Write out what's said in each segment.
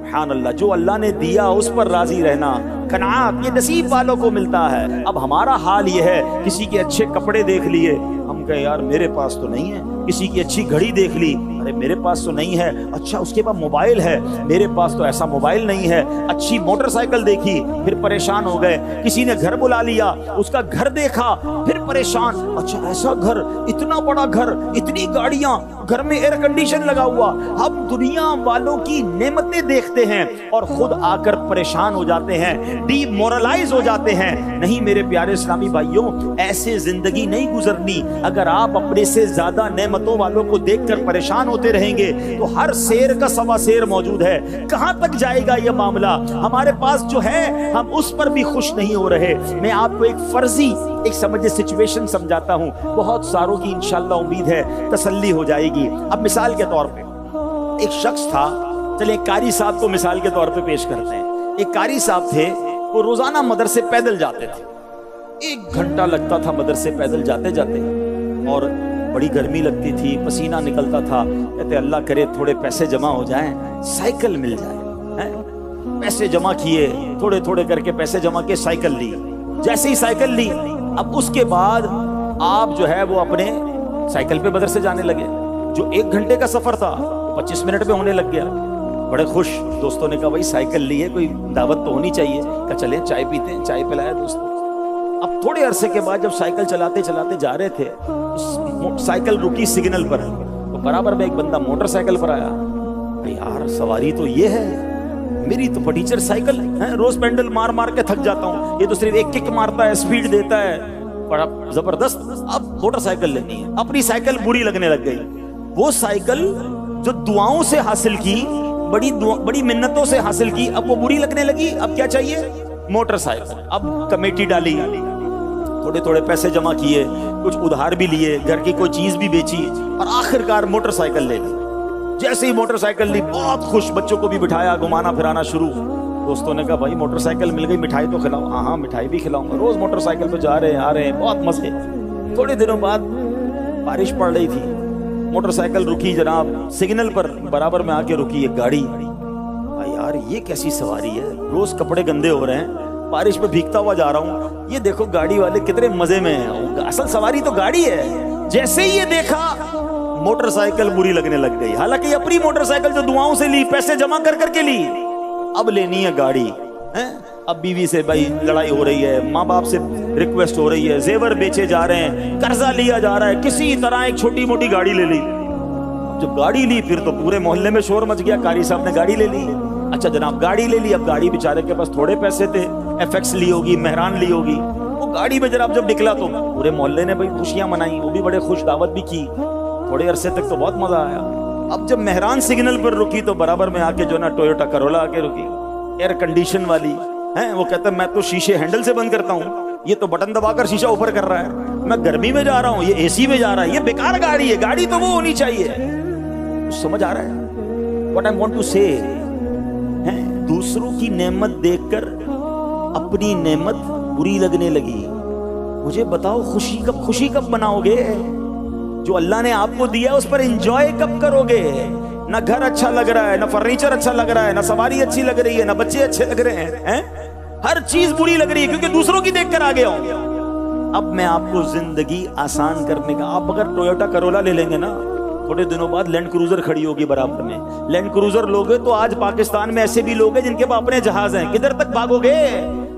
سبحان اللہ، جو اللہ نے دیا اس پر راضی رہنا، قناعت، یہ نصیب والوں کو ملتا ہے۔ اب ہمارا حال یہ ہے، کسی کے اچھے کپڑے دیکھ لیے، ہم کہیں یار میرے پاس تو نہیں ہے، کسی کی اچھی گھڑی دیکھ لی، ارے میرے پاس تو نہیں ہے، اچھا اس کے پاس موبائل ہے، میرے پاس تو ایسا موبائل نہیں ہے، اچھی موٹر سائیکل دیکھی پھر پریشان ہو گئے، کسی نے گھر بلا لیا، اس کا گھر دیکھا پھر پریشان، اچھا ایسا گھر، اتنا بڑا گھر، اتنی گاڑیاں، گھر میں ایئر کنڈیشن لگا ہوا۔ ہم دنیا والوں کی نعمتیں دیکھتے ہیں اور خود آ کر پریشان ہو جاتے ہیں، ڈی مورلائز ہو جاتے ہیں۔ نہیں میرے پیارے اسلامی بھائیوں، ایسے زندگی نہیں گزرنی۔ اگر آپ اپنے سے زیادہ نعمتوں والوں کو دیکھ کر پریشان ہوتے رہیں گے تو ہر سیر کا سوا سیر موجود ہے۔ کہاں تک جائے گا یہ معاملہ؟ ہمارے پاس جو ہے ہم اس پر بھی خوش نہیں ہو رہے۔ میں آپ کو ایک فرضی ایک سمجھے سچویشن سمجھاتا ہوں، بہت ساروں کی انشاءاللہ امید ہے تسلی ہو جائے گی۔ اب مثال کے طور پہ ایک شخص تھا، چلیں قاری صاحب کو مثال کے طور پہ پیش کرتے ہیں۔ ایک قاری صاحب تھے، وہ روزانہ مدرسے پیدل جاتے تھے، 1 گھنٹہ لگتا تھا مدرسے پیدل جاتے جاتے، اور بڑی گرمی لگتی تھی، پسینہ نکلتا تھا، کہتے اللہ کرے تھوڑے پیسے جمع ہو جائیں، سائیکل مل جائے۔ پیسے جمع کیے، تھوڑے تھوڑے کر کے پیسے جمع کے سائیکل لی۔ جیسے ہی سائیکل لی، اب اس کے بعد آپ جو ہے وہ اپنے سائیکل پہ مدرسے جانے لگے۔ جو 1 گھنٹے کا سفر تھا 25 منٹ میں ہونے لگ گیا۔ بڑے خوش، دوستوں نے کہا بھائی سائیکل لی ہے، کوئی دعوت تو ہونی چاہیے، کہ چلیں چائے پیتے ہیں، چائے پلایا دوستوں۔ اب تھوڑے عرصے کے بعد جب سائیکل چلاتے چلاتے جا رہے تھے، سائیکل رکی سگنل پر، تو برابر میں ایک بندہ موٹر سائیکل پر آیا۔ یار سواری تو یہ ہے، میری تو فٹیچر سائیکل ہے، روز پینڈل مار مار کے تھک جاتا ہوں، یہ تو صرف ایک کک مارتا ہے، سپیڈ دیتا ہے بڑا زبردست، اب موٹر سائیکل لینی ہے۔ اپنی سائیکل بری لگنے لگ گئی۔ وہ سائیکل جو دعاؤں سے حاصل کی، بڑی منتوں سے حاصل کی، اب وہ بری لگنے لگی۔ اب کیا چاہیے؟ Motor cycle. اب کمیٹی ڈالی، تھوڑے تھوڑے پیسے جمع کیے، کچھ ادھار بھی لیے، گھر کی کوئی چیز بھی بیچی، اور آخرکار موٹر سائیکل لے لی۔ جیسے ہی موٹر سائیکل لی، بہت خوش، بچوں کو بھی بٹھایا، گھمانا پھرانا شروع۔ دوستوں نے کہا بھائی موٹر سائیکل مل گئی، مٹھائی تو کھلاؤ۔ ہاں ہاں مٹھائی بھی کھلاؤں گا۔ روز موٹر سائیکل پہ جا رہے ہیں، آ رہے ہیں، بہت مزے۔ تھوڑے دنوں بعد بارش پڑ رہی تھی، موٹر سائیکل رکی جناب سگنل پر، برابر میں آ کے رکی ایک گاڑی۔ یار یہ کیسی سواری ہے، روز کپڑے گندے ہو رہے ہیں، بارش میں بھیگتا ہوا جا رہا ہوں، یہ دیکھو گاڑی والے کتنے مزے میں ہیں، اصل سواری تو گاڑی ہے۔ جیسے ہی یہ دیکھا، موٹر سائیکل بری لگنے لگ گئی۔ حالانکہ یہ اپنی موٹر سائیکل جو دعاؤں سے لی، پیسے جمع کر کر کے لی، اب لینی ہے گاڑی۔ اب بیوی سے بھائی لڑائی ہو رہی ہے، ماں باپ سے ریکویسٹ ہو رہی ہے، زیور بیچے جا رہے ہیں، قرضہ لیا جا رہا ہے، کسی طرح ایک چھوٹی موٹی گاڑی لے لی۔ جب گاڑی لی پھر تو پورے محلے میں شور مچ گیا، قاری صاحب نے گاڑی لے لی۔ اچھا جناب گاڑی لے لی، اب گاڑی بیچارے کے پاس تھوڑے پیسے تھے، ایف ایکس لی ہوگی، مہران لی ہوگی، وہ گاڑی میں جناب جب نکلا تو پورے محلے نے بھائی خوشیاں منائی، وہ بھی بڑے خوش، دعوت بھی کی، تھوڑے عرصے تک تو بہت مزہ آیا۔ اب جب مہران سگنل پر رکی تو برابر میں آ کے جو نا ٹویوٹا کرولا آ کے رکی، ایئر کنڈیشن والی ہے۔ وہ کہتا ہے میں تو شیشے ہینڈل سے بند کرتا ہوں، یہ تو بٹن دبا کر شیشہ اوپر کر رہا ہے، میں گرمی میں جا رہا ہوں، یہ اے سی میں جا رہا ہے، یہ بیکار گاڑی ہے، گاڑی تو وہ ہونی چاہیے۔ سمجھ آ رہا ہے واٹ آئی وانٹ ٹو سے؟ دوسروں کی نعمت دیکھ کر اپنی نعمت بری لگنے لگی۔ مجھے بتاؤ خوشی کب مناؤ گے؟ جو اللہ نے آپ کو دیا اس پر انجوائے کب کرو گے؟ نہ گھر اچھا لگ رہا ہے، نہ فرنیچر اچھا لگ رہا ہے، نہ سواری اچھی لگ رہی ہے، نہ بچے اچھے لگ رہے ہیں، ہر چیز بری لگ رہی ہے کیونکہ دوسروں کی دیکھ کر آ گیا ہوں۔ اب میں آپ کو زندگی آسان کرنے کا، آپ اگر ٹویوٹا کرولا لے لیں گے نا، تھوڑے دنوں بعد لینڈ کروزر کھڑی ہوگی برابر میں، لینڈ کروزر لوگے تو آج پاکستان میں ایسے بھی لوگ ہیں جن کے پاس اپنے جہاز ہیں، کدھر تک بھاگو گے؟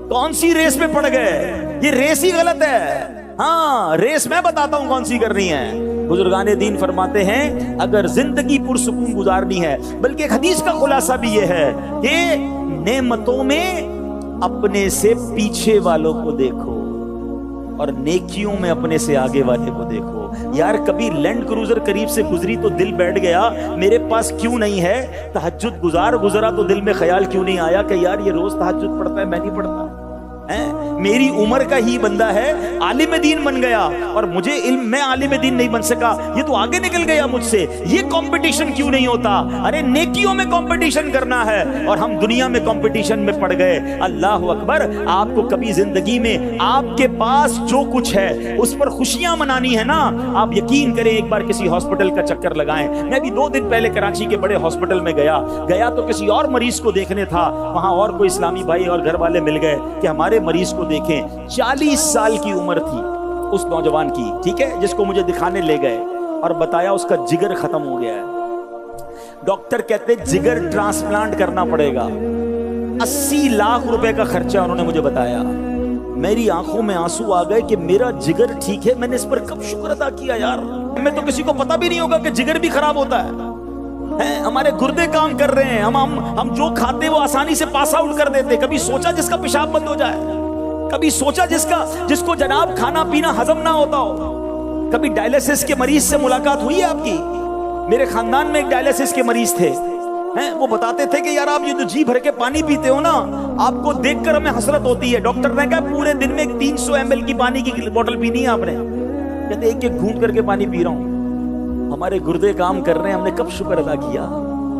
کون سی ریس میں پڑ گئے؟ یہ ریس ہی غلط ہے۔ ہاں ریس میں بتاتا ہوں کون سی کرنی ہے۔ بزرگان دین فرماتے ہیں اگر زندگی پرسکون گزارنی ہے، بلکہ ایک حدیث کا خلاصہ بھی یہ ہے کہ نعمتوں میں اپنے سے پیچھے والوں کو دیکھو اور نیکیوں میں اپنے سے آگے والے کو دیکھو۔ یار کبھی لینڈ کروزر قریب سے گزری تو دل بیٹھ گیا میرے پاس کیوں نہیں ہے؟ تہجد گزارا تو دل میں خیال کیوں نہیں آیا کہ یار یہ روز تہجد پڑھتا ہے، میں نہیں پڑھتا؟ میری عمر کا ہی بندہ ہے، عالم دین بن گیا، اور مجھے علم، میں عالم دین نہیں بن سکا، یہ تو آگے نکل گیا مجھ سے۔ یہ کمپٹیشن کیوں نہیں ہوتا؟ ارے نیکیوں میں کمپٹیشن کرنا ہے، اور ہم دنیا میں کمپٹیشن میں پڑ گئے۔ اللہ اکبر! آپ کو کبھی زندگی میں آپ کے پاس جو کچھ ہے اس پر خوشیاں منانی ہے نا، آپ یقین کریں ایک بار کسی ہاسپٹل کا چکر لگائیں۔ میں بھی 2 دن پہلے کراچی کے بڑے ہاسپٹل میں گیا تو کسی اور مریض کو دیکھنے تھا، وہاں اور کوئی اسلامی بھائی اور گھر والے مل گئے کہ ہمارے مریض کو دیکھیں۔ 40 سال کی عمر تھی اس نوجوان کی، ٹھیک ہے، جس کو مجھے دکھانے لے گئے اور بتایا اس کا جگر ختم ہو گیا ہے۔ ڈاکٹر کہتے جگر ٹرانسپلانٹ کرنا پڑے گا، 80 لاکھ روپے کا خرچہ انہوں نے مجھے بتایا۔ میری آنکھوں میں آنسو آ گئے کہ میرا جگر ٹھیک ہے، میں نے اس پر کب شکر ادا کیا یار۔ ہمیں تو کسی کو پتا بھی نہیں ہوگا کہ جگر بھی خراب ہوتا ہے، ہمارے گردے کام کر رہے ہیں، ہم جو کھاتے وہ آسانی سے پاس آؤٹ کر دیتے۔ کبھی سوچا جس کا پیشاب بند ہو جائے؟ کبھی سوچا جس کو جناب کھانا پینا ہضم نہ ہوتا ہو؟ کبھی ڈائلیسس کے مریض سے ملاقات ہوئی ہے آپ کی؟ میرے خاندان میں ایک ڈائلیسس کے مریض تھے، وہ بتاتے تھے کہ یار آپ یہ جو جی بھر کے پانی پیتے ہو نا، آپ کو دیکھ کر ہمیں حسرت ہوتی ہے۔ ڈاکٹر نے کہا پورے دن میں 300 ml کی پانی کی بوتل پینی ہے آپ نے؟ کہتے ایک ایک گھونٹ کر کے پانی پی رہا ہوں۔ ہمارے گردے کام کر رہے ہیں، ہم نے کب شکر ادا کیا؟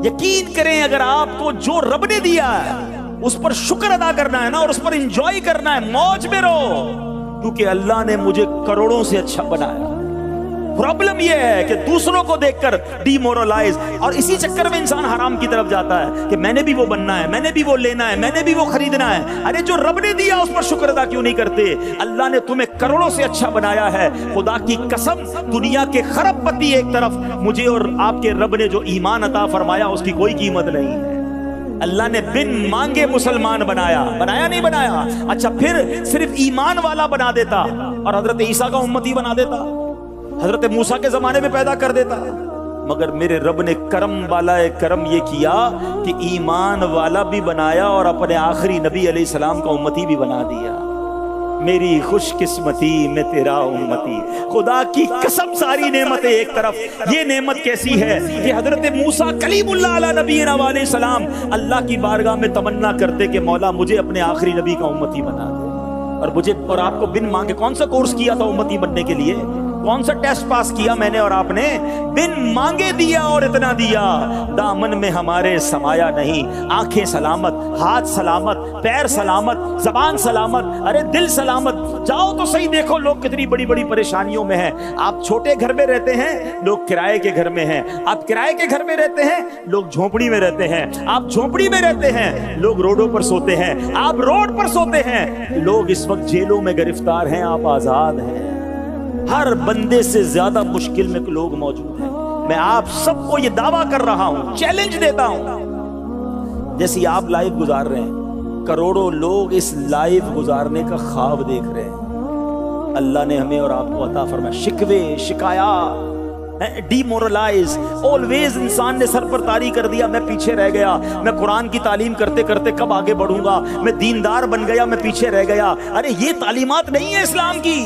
یقین کریں اگر آپ کو جو رب نے دیا ہے اس پر شکر ادا کرنا ہے نا، اور اس پر انجوائے کرنا ہے، موج میں رہو، کیونکہ اللہ نے مجھے کروڑوں سے اچھا بنایا۔ پرابلم یہ ہے کہ دوسروں کو دیکھ کر ڈی مورلائز، اور اسی چکر میں انسان حرام کی طرف جاتا ہے کہ میں نے بھی وہ بننا ہے، میں نے بھی وہ لینا ہے، میں نے بھی وہ خریدنا ہے۔ ارے جو رب نے دیا اس پر شکر ادا کیوں نہیں کرتے؟ اللہ نے تمہیں کروڑوں سے اچھا بنایا ہے۔ خدا کی قسم، دنیا کے خرب پتی ایک طرف، مجھے اور آپ کے رب نے جو ایمان عطا فرمایا اس کی کوئی قیمت نہیں ہے۔ اللہ نے بن مانگے مسلمان بنایا نہیں بنایا؟ اچھا پھر صرف ایمان والا بنا دیتا اور حضرت عیسیٰ کا امتی بنا دیتا، حضرت موسیٰ کے زمانے میں پیدا کر دیتا، مگر میرے رب نے کرم والا کرم یہ کیا کہ ایمان والا بھی بنایا اور اپنے آخری نبی علیہ السلام کا امتی بھی بنا دیا۔ میری خوش قسمتی میں تیرا امتی۔ خدا کی قسم ساری نعمتیں ایک طرف، یہ نعمت کیسی ہے کہ حضرت موسیٰ کلیم اللہ علیہ نبینا علیہ السلام اللہ کی بارگاہ میں تمنا کرتے کہ مولا مجھے اپنے آخری نبی کا امتی بنا دے، اور مجھے اور آپ کو بن مانگے کون سا کورس کیا تھا امتی بننے کے لیے؟ کون سا ٹیسٹ پاس کیا میں نے اور آپ نے؟ بن مانگے دیا اور اتنا دیا۔ دامن میں ہمارے سمایا نہیں، آنکھیں سلامت، ہاتھ سلامت، پیر سلامت، زبان سلامت، ارے دل سلامت۔ جاؤ تو صحیح دیکھو لوگ کتنی بڑی بڑی پریشانیوں میں ہیں۔ آپ چھوٹے گھر میں رہتے ہیں، لوگ کرائے کے گھر میں ہیں۔ آپ کرائے کے گھر میں رہتے ہیں، لوگ جھونپڑی میں رہتے ہیں۔ آپ جھونپڑی میں رہتے ہیں، لوگ روڈوں پر سوتے ہیں۔ آپ روڈ پر سوتے ہیں، لوگ اس وقت جیلوں میں گرفتار ہیں، آپ آزاد ہیں۔ ہر بندے سے زیادہ مشکل میں لوگ موجود ہیں۔ میں آپ سب کو یہ دعویٰ کر رہا ہوں، چیلنج دیتا ہوں، جیسی آپ لائف گزار رہے ہیں کروڑوں لوگ اس لائف گزارنے کا خواب دیکھ رہے ہیں۔ اللہ نے ہمیں اور آپ کو عطا فرمایا۔ شکوے، شکایات، ڈی مورلائز، آلویز انسان نے سر پر طاری کر دیا، میں پیچھے رہ گیا، میں قرآن کی تعلیم کرتے کرتے کب آگے بڑھوں گا، میں دیندار بن گیا، میں پیچھے رہ گیا۔ ارے یہ تعلیمات نہیں ہے اسلام کی۔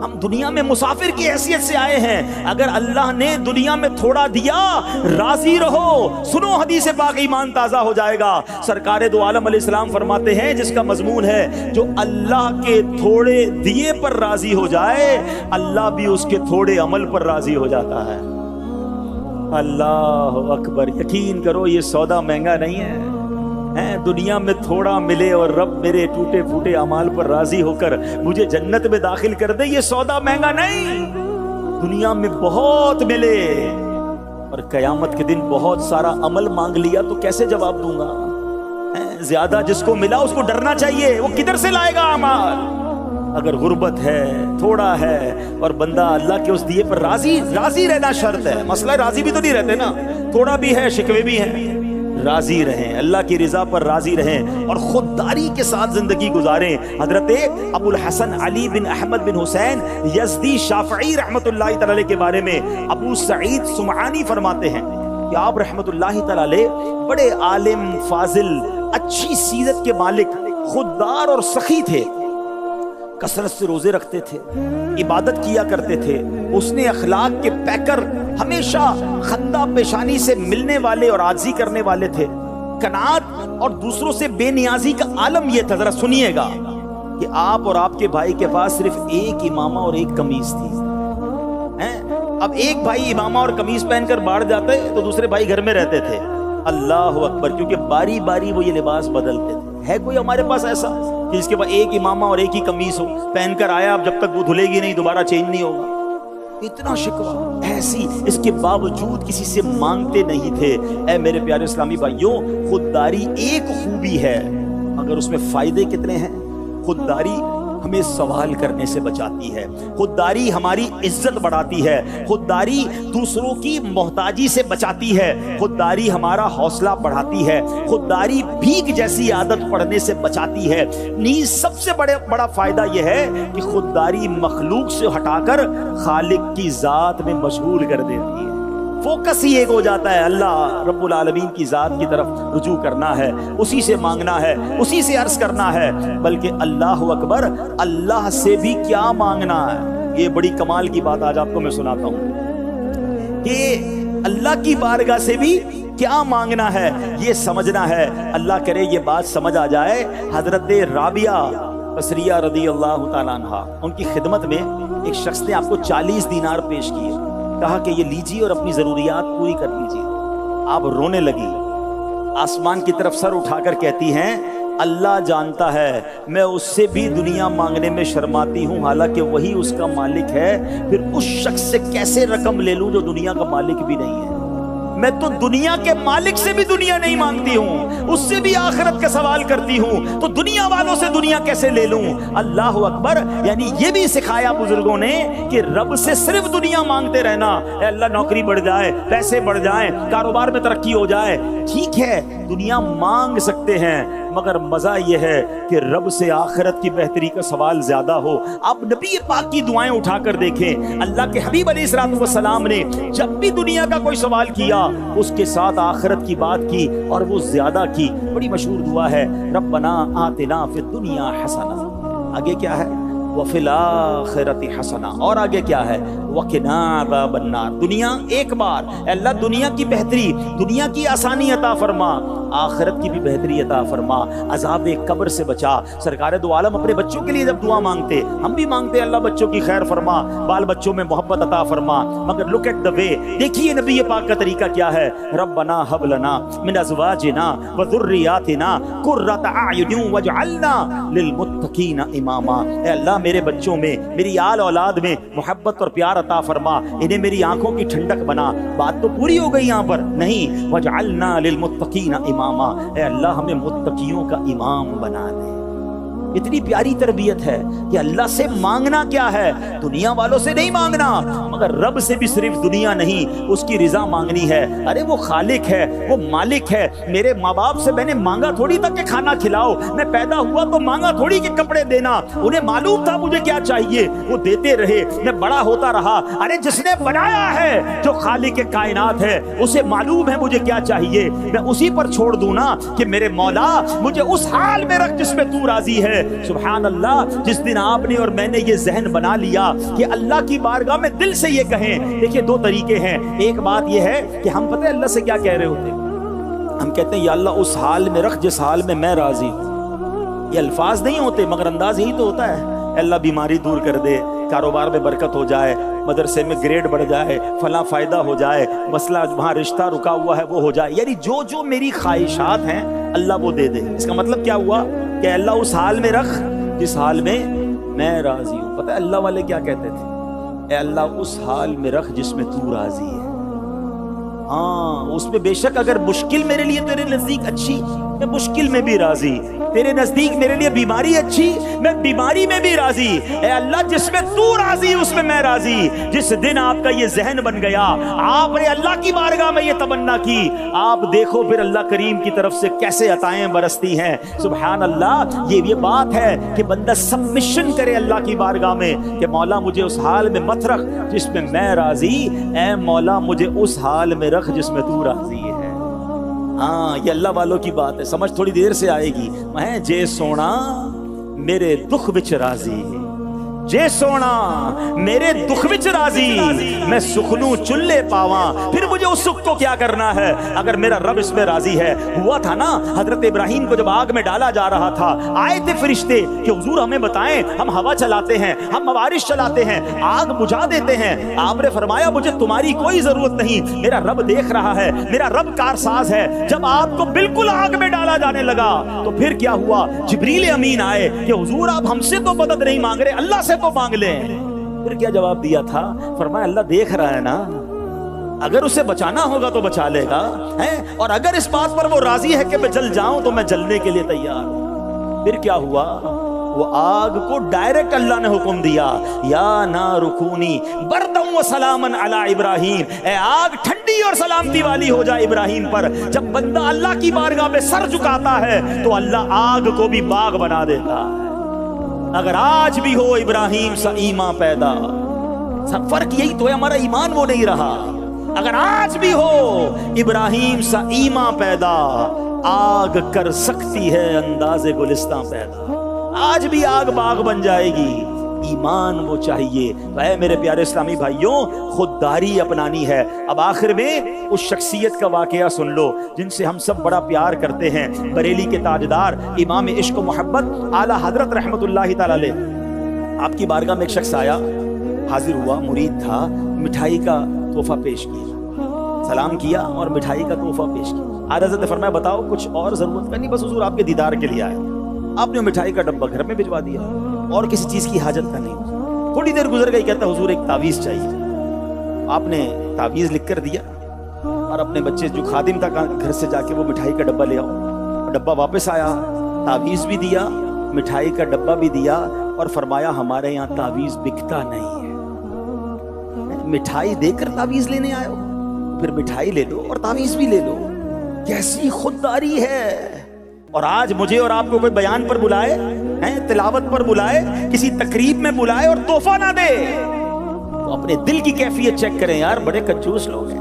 ہم دنیا میں مسافر کی حیثیت سے آئے ہیں۔ اگر اللہ نے دنیا میں تھوڑا دیا، راضی رہو۔ سنو حدیث پاک، ایمان تازہ ہو جائے گا۔ سرکار دو عالم علیہ السلام فرماتے ہیں، جس کا مضمون ہے جو اللہ کے تھوڑے دیے پر راضی ہو جائے، اللہ بھی اس کے تھوڑے عمل پر راضی ہو جاتا ہے۔ اللہ اکبر! یقین کرو یہ سودا مہنگا نہیں ہے۔ دنیا میں تھوڑا ملے اور رب میرے ٹوٹے پھوٹے اعمال پر راضی ہو کر مجھے جنت میں داخل کر دے، یہ سودا مہنگا نہیں۔ دنیا میں بہت ملے اور قیامت کے دن بہت سارا عمل مانگ لیا تو کیسے جواب دوں گا؟ زیادہ جس کو ملا اس کو ڈرنا چاہیے، وہ کدھر سے لائے گا اعمال؟ اگر غربت ہے، تھوڑا ہے، اور بندہ اللہ کے اس دیے پر راضی رہنا شرط ہے۔ مسئلہ راضی بھی تو نہیں رہتے نا، تھوڑا بھی ہے، شکوے بھی ہیں۔ راضی رہیں، اللہ کی رضا پر راضی رہیں اور خودداری کے ساتھ زندگی گزاریں۔ حضرت ابو الحسن علی بن احمد بن حسین یزدی شافعی رحمت اللہ تعالی کے بارے میں ابو سعید سمعانی فرماتے ہیں کہ آپ رحمت اللہ تعالی بڑے عالم، فاضل، اچھی سیرت کے مالک، خوددار اور سخی تھے۔ کثرت سے روزے رکھتے تھے، عبادت کیا کرتے تھے، حسن اخلاق کے پیکر، ہمیشہ خندہ پیشانی سے ملنے والے اور عاجزی کرنے والے تھے۔ قناعت اور دوسروں سے بے نیازی کا عالم یہ تھا۔ ذرا سنیے گا، کہ آپ اور آپ کے بھائی کے پاس صرف ایک امامہ اور ایک قمیص تھی. اب ایک بھائی امامہ اور قمیص پہن کر باہر جاتے تو دوسرے بھائی گھر میں رہتے تھے. اللہ اکبر. کیونکہ باری باری وہ یہ لباس بدلتے تھے. ہے کوئی ہمارے پاس ایسا کہ جس کے پاس ایک امامہ اور ایک ہی قمیص ہو, پہن کر آیا, اب جب تک وہ دھلے گی نہیں دوبارہ چینج نہیں ہوگا؟ اتنا شکوہ. ایسی اس کے باوجود کسی سے مانگتے نہیں تھے. اے میرے پیارے اسلامی بھائیوں, خودداری ایک خوبی ہے مگر اس میں فائدے کتنے ہیں. خودداری ہمیں سوال کرنے سے بچاتی ہے, خودداری ہماری عزت بڑھاتی ہے, خودداری دوسروں کی محتاجی سے بچاتی ہے, خودداری ہمارا حوصلہ بڑھاتی ہے, خودداری بھیک جیسی عادت پڑھنے سے بچاتی ہے. نیز سب سے بڑا فائدہ یہ ہے کہ خودداری مخلوق سے ہٹا کر خالق کی ذات میں مشغول کر دیتی ہے. فوکس ہی ایک ہو جاتا ہے, اللہ رب العالمین کی ذات کی طرف رجوع کرنا ہے, اسی سے مانگنا ہے, اسی سے عرض کرنا ہے. بلکہ اللہ اکبر, اللہ سے بھی کیا مانگنا ہے. یہ بڑی کمال کی بات آج آپ کو میں سناتا ہوں کہ اللہ کی بارگاہ سے بھی کیا مانگنا ہے, یہ سمجھنا ہے. اللہ کرے یہ بات سمجھ آ جائے. حضرت رابعہ قصریہ رضی اللہ تعالیٰ عنہ, ان کی خدمت میں ایک شخص نے آپ کو 40 دینار پیش کیے, کہا کہ یہ لیجیے اور اپنی ضروریات پوری کر لیجیے. آپ رونے لگی, آسمان کی طرف سر اٹھا کر کہتی ہیں, اللہ جانتا ہے میں اس سے بھی دنیا مانگنے میں شرماتی ہوں, حالانکہ وہی اس کا مالک ہے. پھر اس شخص سے کیسے رقم لے لوں جو دنیا کا مالک بھی نہیں ہے. میں تو دنیا کے مالک سے بھی دنیا نہیں مانگتی ہوں, اس سے بھی آخرت کا سوال کرتی ہوں, تو دنیا والوں سے دنیا کیسے لے لوں. اللہ اکبر. یعنی یہ بھی سکھایا بزرگوں نے کہ رب سے صرف دنیا مانگتے رہنا. اے اللہ نوکری بڑھ جائے, پیسے بڑھ جائیں, کاروبار میں ترقی ہو جائے, ٹھیک ہے دنیا مانگ سکتے ہیں, مگر مزہ یہ ہے کہ رب سے آخرت کی بہتری کا سوال زیادہ ہو. آپ نبی پاک کی دعائیں اٹھا کر دیکھیں, اللہ کے حبیب علیہ الصلوۃ والسلام نے جب بھی دنیا کا کوئی سوال کیا اس کے ساتھ آخرت کی بات کی اور وہ زیادہ کی. بڑی مشہور دعا ہے, ربنا آتنا فی الدنیا حسنہ, آگے کیا ہے, وفی الآخرۃ حسنہ, اور آگے کیا ہے, وقنا عذاب النار. دنیا ایک بار, اللہ دنیا کی بہتری, دنیا کی آسانی عطا فرما, آخرت کی بھی بہتری عطا فرما, عذاب قبر سے بچا. سرکار دو عالم اپنے بچوں کے لیے جب دعا مانگتے, ہم بھی مانگتے اللہ بچوں کی خیر فرما, بال بچوں میں محبت عطا فرما, مگر لک ایٹ دا وے, دیکھیے نبی پاک کا طریقہ کیا ہے. ربنا ہب لنا من ازواجنا وذریاتنا قرۃ اعین واجعلنا للمتقین اماما. اے اللہ میرے بچوں میں, میری آل اولاد میں محبت اور پیار عطا فرما, انہیں میری آنکھوں کی ٹھنڈک بنا. بات تو پوری ہو گئی یہاں پر نہیں, وجعلنا للمتقین اماما, اے اللہ ہمیں متقیوں کا امام بنا دے. اتنی پیاری تربیت ہے کہ اللہ سے مانگنا کیا ہے, دنیا والوں سے نہیں مانگنا, مگر رب سے بھی صرف دنیا نہیں اس کی رضا مانگنی ہے. ارے وہ خالق ہے, وہ مالک ہے. میرے ماں باپ سے میں نے مانگا تھوڑی تھا کہ کھانا کھلاؤ, میں پیدا ہوا تو مانگا تھوڑی کہ کپڑے دینا, انہیں معلوم تھا مجھے کیا چاہیے, وہ دیتے رہے, میں بڑا ہوتا رہا. ارے جس نے بنایا ہے, جو خالق کائنات ہے, اسے معلوم ہے مجھے کیا چاہیے, میں اسی پر چھوڑ دوں نا کہ میرے مولا مجھے اس حال میں رکھ جس میں تو راضی ہے. سبحان اللہ. جس دن آپ نے اور میں نے یہ ذہن بنا لیا کہ اللہ کی بارگاہ میں دل سے یہ کہیں, دیکھیں دو طریقے ہیں. ایک بات یہ ہے کہ ہم پتہ ہے اللہ سے کیا کہہ رہے ہوتے, ہم کہتے ہیں یا اللہ اس حال میں رکھ جس حال میں راضی ہوں. یہ الفاظ نہیں ہوتے مگر انداز یہی تو ہوتا ہے. اللہ بیماری دور کر دے, کاروبار میں برکت ہو جائے, مدرسے میں گریڈ بڑھ جائے, فلاں فائدہ ہو جائے, مسئلہ وہاں رشتہ رکا ہوا ہے وہ ہو جائے. یعنی جو جو میری خواہشات ہیں اللہ وہ دے دے. اس کا مطلب کیا ہوا کہ اللہ اس حال میں رکھ جس حال میں میں راضی ہوں. پتہ ہے اللہ والے کیا کہتے تھے, اے اللہ اس حال میں رکھ جس میں تو راضی ہے. ہاں اس میں بے شک اگر مشکل میرے لیے تیرے نزدیک اچھی, میں مشکل میں بھی راضی. تیرے نزدیک میرے لیے بیماری اچھی, میں بیماری میں بھی راضی. اے اللہ جس میں تو راضی اس میں میں راضی. جس دن آپ کا یہ ذہن بن گیا, آپ نے اللہ کی بارگاہ میں یہ تمنا کی, آپ دیکھو پھر اللہ کریم کی طرف سے کیسے عطائیں برستی ہیں. سبحان اللہ. یہ بات ہے کہ بندہ سبمشن کرے اللہ کی بارگاہ میں کہ مولا مجھے اس حال میں مت رکھ جس میں میں راضی, اے مولا مجھے اس حال میں رکھ جس میں تو راضی ہے. ہاں یہ اللہ والوں کی بات ہے, سمجھ تھوڑی دیر سے آئے گی. میں جے سونا میرے دکھ وچ راضی, جے سونا میرے دکھ وچ راضی میں سخنوں چلے پاواں، پھر مجھے اس سکھ کو کیا کرنا ہے اگر میرا رب اس میں راضی ہے۔ ہوا تھا نا حضرت ابراہیم کو جب آگ میں ڈالا جا رہا تھا، آئے تھے فرشتے کہ حضور ہمیں بتائیں، ہم ہوا چلاتے ہیں، ہم موارث چلاتے ہیں، آگ بجھا دیتے ہیں۔ آپ نے فرمایا مجھے تمہاری کوئی ضرورت نہیں، میرا رب دیکھ رہا ہے، میرا رب کارساز ہے۔ جب آپ کو بالکل آگ میں ڈالا جانے لگا تو پھر کیا ہوا؟ جبریل امین آئے کہ حضور آپ ہم سے تو مدد نہیں مانگ رہے، اللہ سے تو مانگ لیں۔ پھر کیا جواب دیا تھا؟ فرمایا اللہ دیکھ رہا ہے نا، اگر اسے بچانا ہوگا تو بچا لے گا، اور اگر اس بات پر وہ راضی ہے کہ میں جل جاؤں تو میں جلنے کے لیے تیار ہوں۔ پھر کیا ہوا؟ وہ آگ کو ڈائریکٹ اللہ نے حکم دیا، یا نار کونی بردا و سلاما علی ابراہیم، اے آگ ٹھنڈی اور سلامتی والی ہو جائے ابراہیم پر۔ جب بندہ اللہ کی بارگاہ میں سر جھکاتا ہے تو اللہ آگ کو بھی باغ بنا دیتا ہے۔ اگر آج بھی ہو ابراہیم سا ایمان پیدا، فرق یہی تو ہے، ہمارا ایمان وہ نہیں رہا۔ اگر آج بھی ہو ابراہیم سا ایمان پیدا، آگ کر سکتی ہے انداز گلستان پیدا۔ آج بھی آگ باغ بن جائے گی، ایمان وہ چاہیے۔ تو اے میرے پیارے اسلامی بھائیوں، خودداری اپنانی ہے۔ اب آخر میں اس شخصیت کا واقعہ سن لو جن سے ہم سب بڑا پیار کرتے ہیں، بریلی کے تاجدار امام عشق و محبت اعلیٰ حضرت رحمت اللہ تعالی علیہ۔ آپ کی بارگاہ میں ایک شخص آیا، حاضر ہوا، مرید تھا، مٹھائی کا تحفہ پیش کیا، سلام کیا اور مٹھائی کا تحفہ پیش کیا۔ حضرت نے فرمایا بتاؤ کچھ اور ضرورت کا؟ نہیں، بس حضور آپ کے دیدار کے لیے آئے۔ آپ نے مٹھائی کا ڈبہ گھر میں بھجوا دیا اور کسی چیز کی حاجت کا نہیں۔ تھوڑی دیر گزر گئی، کہتا حضور ایک تعویذ چاہیے۔ آپ نے تعویذ لکھ کر دیا اور اپنے بچے جو خادم تھا گھر سے جا کے وہ مٹھائی کا ڈبہ لے آؤ۔ ڈبہ واپس آیا، تعویذ بھی دیا، مٹھائی کا ڈبہ بھی دیا اور فرمایا ہمارے یہاں تعویذ بکتا نہیں ہے۔ مٹھائی دے کر تعویذ لینے آئے ہو، پھر مٹھائی لے لو اور تعویذ بھی لے لو۔ کیسی خودداری ہے! اور آج مجھے اور آپ کو کوئی بیان پر بلائے، تلاوت پر بلائے، کسی تقریب میں بلائے اور تحفہ نہ دے تو اپنے دل کی کیفیت چیک کریں یار، بڑے کنجوس لوگ ہیں،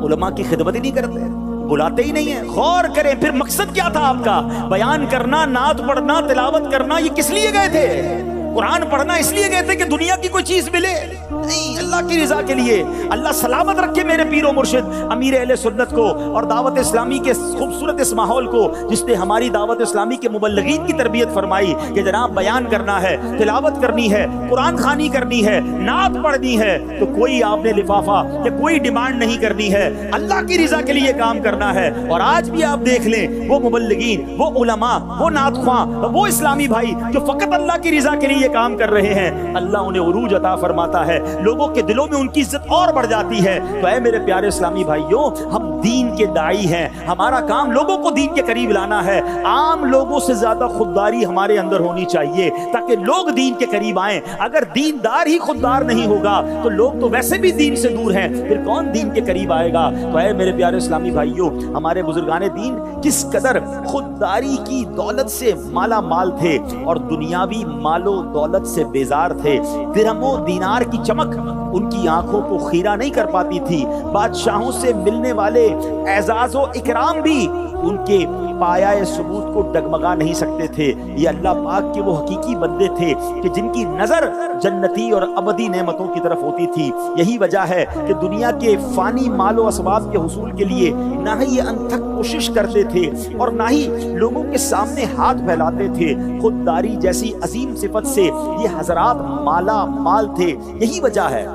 علماء کی خدمت ہی نہیں کرتے، بلاتے ہی نہیں ہیں۔ غور کریں پھر مقصد کیا تھا آپ کا؟ بیان کرنا، نعت پڑھنا، تلاوت کرنا، یہ کس لیے گئے تھے؟ قرآن پڑھنا اس لیے گئے تھے کہ دنیا کی کوئی چیز ملے؟ نہیں، اللہ کی رضا کے لیے۔ اللہ سلامت رکھے میرے پیر و مرشد امیر اہل سنت کو اور دعوت اسلامی کے خوبصورت اس ماحول کو، جس نے ہماری دعوت اسلامی کے مبلغین کی تربیت فرمائی کہ جناب بیان کرنا ہے، تلاوت کرنی ہے، قرآن خوانی کرنی ہے، نعت پڑھنی ہے، تو کوئی آپ نے لفافہ یا کوئی ڈیمانڈ نہیں کرنی ہے، اللہ کی رضا کے لیے کام کرنا ہے۔ اور آج بھی آپ دیکھ لیں وہ مبلغین، وہ علماء، وہ نعت خواں، وہ اسلامی بھائی جو فقط اللہ کی رضا کے لیے کام کر رہے ہیں، اللہ انہیں عروج عطا فرماتا ہے، لوگوں کے دلوں میں ان کی عزت اور بڑھ جاتی ہے۔ تو اے میرے پیارے اسلامی بھائیوں، ہم دین کے داعی ہیں، ہمارا کام لوگوں کو دین کے قریب لانا ہے۔ عام لوگوں سے زیادہ خودداری ہمارے اندر ہونی چاہیے تاکہ لوگ دین کے قریب آئیں۔ اگر دیندار ہی خوددار نہیں ہوگا تو لوگ تو ویسے بھی دین سے دور ہیں، پھر کون دین کے قریب آئے گا؟ تو اے میرے پیارے اسلامی بھائیوں، ہمارے بزرگان دین کس قدر خودداری کی دولت سے مالا مال تھے اور دنیاوی مال و دولت سے بیزار تھے۔ درہم و دینار کی چمک ان کی آنکھوں کو خیرہ نہیں کر پاتی تھی، بادشاہوں سے ملنے والے اعزاز و اکرام بھی ان کے پایہ ثبوت کو ڈگمگا نہیں سکتے تھے۔ یہ اللہ پاک کے وہ حقیقی بندے تھے کہ جن کی نظر جنتی اور ابدی نعمتوں کی طرف ہوتی تھی۔ یہی وجہ ہے کہ دنیا کے فانی مال و اسباب کے حصول کے لیے نہ ہی یہ انتھک کوشش کرتے تھے اور نہ ہی لوگوں کے سامنے ہاتھ پھیلاتے تھے۔ خودداری جیسی عظیم صفت سے یہ حضرات مالا مال تھے۔ یہی وجہ ہے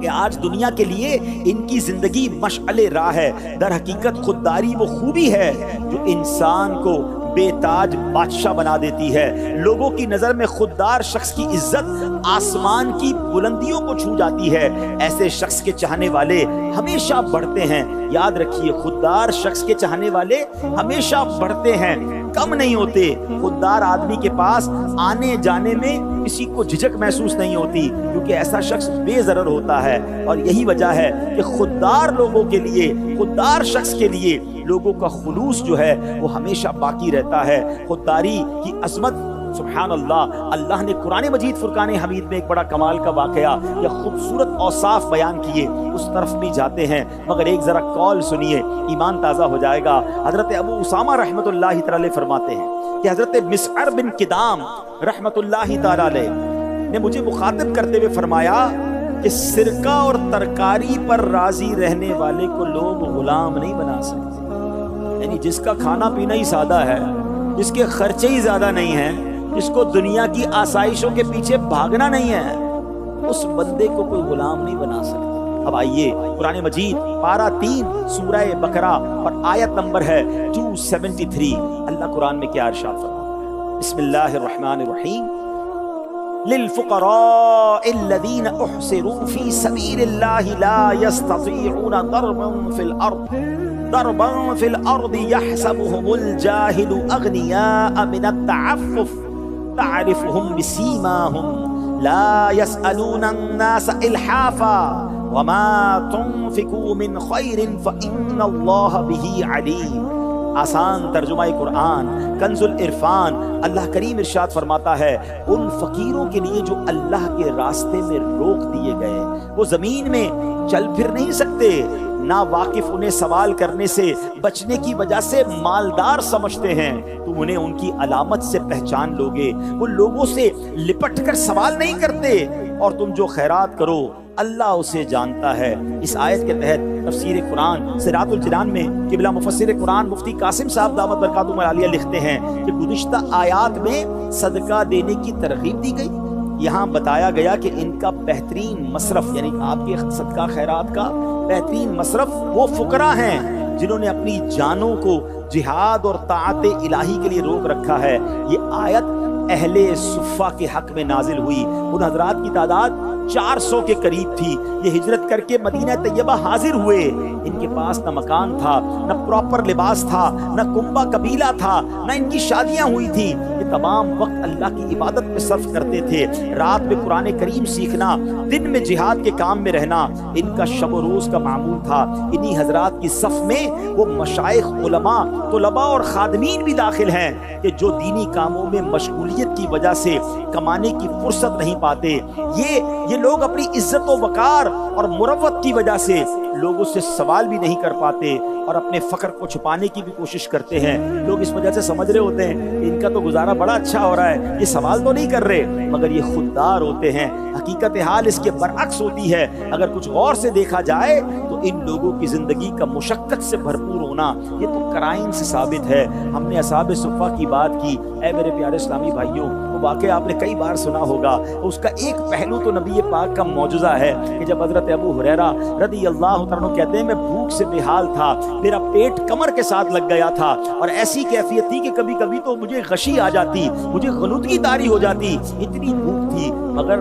کہ آج دنیا کے لیے ان کی زندگی مشعل راہ ہے۔ در حقیقت خودداری وہ خوبی ہے جو انسان کو بے تاج بادشاہ بنا دیتی ہے۔ لوگوں کی نظر میں خوددار شخص کی عزت آسمان کی بلندیوں کو چھو جاتی ہے۔ ایسے شخص کے چاہنے والے ہمیشہ بڑھتے ہیں۔ یاد رکھیے، خوددار شخص کے چاہنے والے ہمیشہ بڑھتے ہیں، کم نہیں ہوتے۔ خوددار آدمی کے پاس آنے جانے میں کسی کو جھجک محسوس نہیں ہوتی کیونکہ ایسا شخص بے ضرر ہوتا ہے۔ اور یہی وجہ ہے کہ خوددار لوگوں کے لیے، خوددار شخص کے لیے لوگوں کا خلوص جو ہے وہ ہمیشہ باقی رہتا ہے۔ خودداری کی عظمت سبحان اللہ، اللہ نے قرآن مجید فرقان حمید میں ایک بڑا کمال کا واقعہ یا خوبصورت اوصاف بیان کیے، اس طرف بھی جاتے ہیں، مگر ایک ذرا قول سنیے، ایمان تازہ ہو جائے گا۔ حضرت ابو اسامہ رحمۃ اللہ تعالی فرماتے ہیں کہ حضرت مسعر بن کدام رحمۃ اللہ تعالی نے مجھے مخاطب کرتے ہوئے فرمایا کہ سرکہ اور ترکاری پر راضی رہنے والے کو لوگ غلام نہیں بنا سکتے. یعنی جس کا کھانا پینا ہی سادہ ہے، جس کے خرچے ہی زیادہ نہیں ہیں، جس کو دنیا کی آسائشوں کے پیچھے بھاگنا نہیں ہے، اس بندے کو کوئی غلام نہیں بنا سکتا. اب آئیے قرآن مجید پارہ 3 سورہ بقرہ اور آیت نمبر ہے 273. اللہ قرآن میں کیا ارشاد فرماتا ہے؟ بسم اللہ الرحمن الرحیم. للفقراء الذين احصروا في سبيل الله لا يستطيعون ضربا في الارض يحسبهم الجاهل اغنياء من التعفف تعرفهم بسيماهم لا يسألون الناس الحافا وما تنفقوا من خير فإن الله به عليم. آسان ترجمہ قرآن کنز العرفان. اللہ کریم ارشاد فرماتا ہے ان فقیروں کے لیے جو اللہ کے راستے میں روک دیے گئے، وہ زمین میں چل پھر نہیں سکتے، نا واقف انہیں سوال کرنے سے بچنے کی وجہ سے مالدار سمجھتے ہیں، تم انہیں ان کی علامت سے پہچان لوگے. وہ لوگوں سے لپٹ کر سوال نہیں کرتے، اور تم جو خیرات کرو اللہ اسے جانتا ہے. اس آیت کے تحت تفسیر قرآن صراط الجنان میں قبلہ مفسر قرآن مفتی قاسم صاحب دامت برکاتہم العالیہ لکھتے ہیں کہ گزشتہ آیات میں صدقہ دینے کی ترغیب دی گئی. یہاں بتایا گیا کہ ان کا بہترین مصرف، یعنی آپ کے صدقہ خیرات کا بہترین مصرف وہ فقراء ہیں جنہوں نے اپنی جانوں کو جہاد اور طاعت الہی کے لیے روک رکھا ہے. یہ آیت اہل صفہ کے حق میں نازل ہوئی. ان حضرات کی تعداد 400 کے قریب تھی. یہ ہجرت کر کے مدینہ طیبہ حاضر ہوئے. ان کے پاس نہ مکان تھا، نہ پراپر لباس تھا، نہ کنبہ قبیلہ تھا، نہ ان کی شادیاں ہوئی تھی. یہ تمام وقت اللہ کی عبادت میں صرف کرتے تھے. رات میں قرآن کریم سیکھنا، دن میں جہاد کے کام میں رہنا ان کا شب و روز کا معمول تھا. انہی حضرات کی صف میں وہ مشائخ، علماء، طلباء اور خادمین بھی داخل ہیں کہ جو دینی کاموں میں مشغولیت کی وجہ سے کمانے کی فرصت نہیں پاتے. یہ لوگ اپنی عزت و وقار اور مروت کی وجہ سے لوگوں سے سوال بھی نہیں کر پاتے اور اپنے فقر کو چھپانے کی بھی کوشش کرتے ہیں. لوگ اس وجہ سے سمجھ رہے ہوتے ہیں کہ ان کا تو گزارا بڑا اچھا ہو رہا ہے، یہ سوال تو نہیں کر رہے، مگر یہ خوددار ہوتے ہیں. حقیقت حال اس کے برعکس ہوتی ہے. اگر کچھ غور سے دیکھا جائے تو ان لوگوں کی زندگی کا مشقت سے بھرپور ہونا یہ تو قرائن سے ثابت ہے. ہم نے اصحاب صفہ کی بات کی. اے میرے پیارے اسلامی بھائیوں، وہ واقعہ آپ نے کئی بار سنا ہوگا. اس کا ایک پہلو تو نبی پاک کا معجزہ ہے کہ جب حضرت ابو ہریرہ رضی اللہ تعالیٰ عنہ کہتے ہیں میں بھوک سے بے حال تھا، میرا پیٹ کمر کے ساتھ لگ گیا تھا اور ایسی کیفیت تھی کہ کبھی کبھی تو مجھے غشی آ جاتی، مجھے غلطگی طاری ہو جاتی، اتنی بھوک تھی. مگر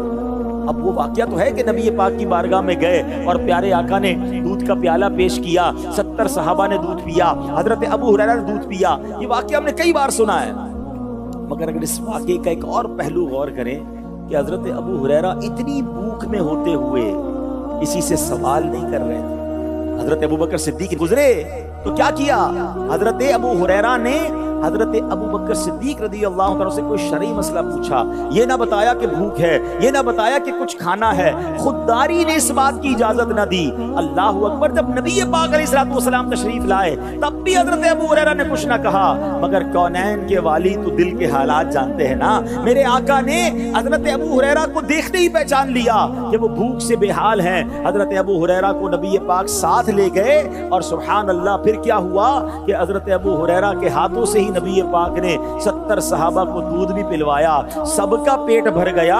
اب وہ واقعہ تو ہے کہ نبی پاک کی بارگاہ میں گئے اور پیارے آقا نے دودھ کا پیالہ پیش کیا، 70 صحابہ نے دودھ پیا، حضرت ابو ہریرہ نے دودھ پیا. یہ واقعہ ہم نے کئی بار سنا ہے. مگر اگر اس واقعے کا ایک اور پہلو غور کریں کہ حضرت ابو ہریرہ اتنی بھوک میں ہوتے ہوئے کسی سے سوال نہیں کر رہے تھے. حضرت ابوبکر صدیق گزرے تو کیا کیا؟ حضرت ابو ہریرہ نے حضرت ابوبکر صدیق رضی اللہ عنہ سے کوئی شرعی مسئلہ پوچھا. یہ نہ بتایا کہ بھوک ہے، یہ نہ بتایا کہ کچھ کھانا ہے، خودداری نے اس بات کی اجازت نہ دی. اللہ اکبر. جب نبی پاک علیہ الصلوۃ والسلام تشریف لائے تب بھی حضرت ابو ہریرہ نے کچھ نہ کہا. مگر کونین کے والی تو دل کے حالات جانتے ہیں نا. میرے آقا نے حضرت ابو ہریرہ کو دیکھتے ہی پہچان لیا کہ وہ بھوک سے بے حال ہیں. حضرت ابو ہریرہ کو نبی پاک ساتھ لے گئے اور سبحان اللہ پھر کیا ہوا کہ حضرت ابو ہریرہ کے ہاتھوں سے ہی نبی پاک نے 70 صحابہ کو دودھ بھی پلوایا. سب کا پیٹ بھر گیا.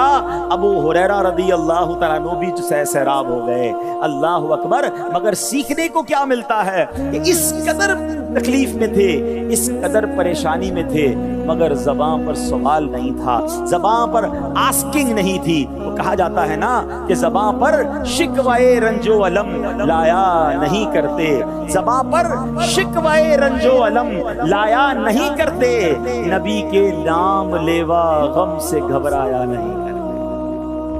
ابو ہریرہ رضی اللہ تعالیٰ عنہ بھی سیراب ہو گئے. اللہ اکبر. مگر سیکھنے کو کیا ملتا ہے کہ اس قدر تکلیف میں تھے، اس قدر پریشانی میں تھے، مگر زبان پر سوال نہیں تھا، زبان پر آسکنگ نہیں تھی. وہ کہا جاتا ہے نا کہ زبان پر شکوائے رنج و علم لایا نہیں کرتے، زبان پر شکوائے رنج و علم لایا نہیں کرتے، نبی کے نام لیوا غم سے گھبرایا نہیں کرتے.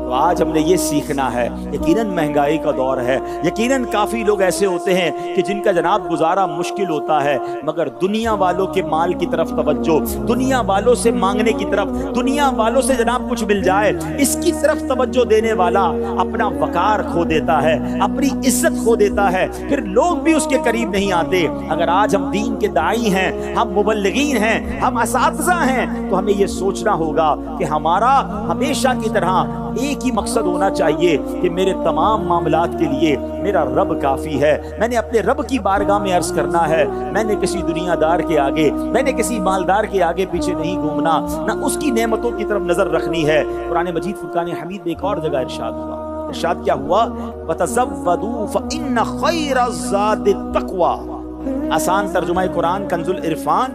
تو آج ہم نے یہ سیکھنا ہے. یقیناً مہنگائی کا دور ہے، یقیناً کافی لوگ ایسے ہوتے ہیں کہ جن کا جناب گزارا مشکل ہوتا ہے، مگر دنیا والوں کے مال کی طرف توجہ، دنیا والوں سے مانگنے کی طرف، دنیا والوں سے جناب کچھ مل جائے اس کی طرف توجہ دینے والا اپنا وقار کھو دیتا ہے، اپنی عزت کھو دیتا ہے، پھر لوگ بھی اس کے قریب نہیں آتے. اگر آج ہم دین کے داعی ہیں، ہم مبلغین ہیں، ہم اساتذہ ہیں، تو ہمیں یہ سوچنا ہوگا کہ ہمارا ہمیشہ کی طرح ایک ہی مقصد ہونا چاہیے کہ میرے تمام معاملات کے لیے میرا رب کافی ہے. میں نے اپنے رب کی بارگاہ میں عرض کرنا ہے. میں نے کسی دنیا دار کے آگے، میں نے کسی مالدار کے آگے پیچھے نہیں گھومنا، نہ اس کی نعمتوں کی طرف نظر رکھنی ہے. قرآن مجید فرقان حمید میں ایک اور جگہ ارشاد ہوا. ارشاد کیا ہوا؟ وَتَزَوَّدُوا فَإِنَّ خَيْرَ الزَّادِ التَّقْوَىٰ. آسان ترجمہ قرآن کنز العرفان.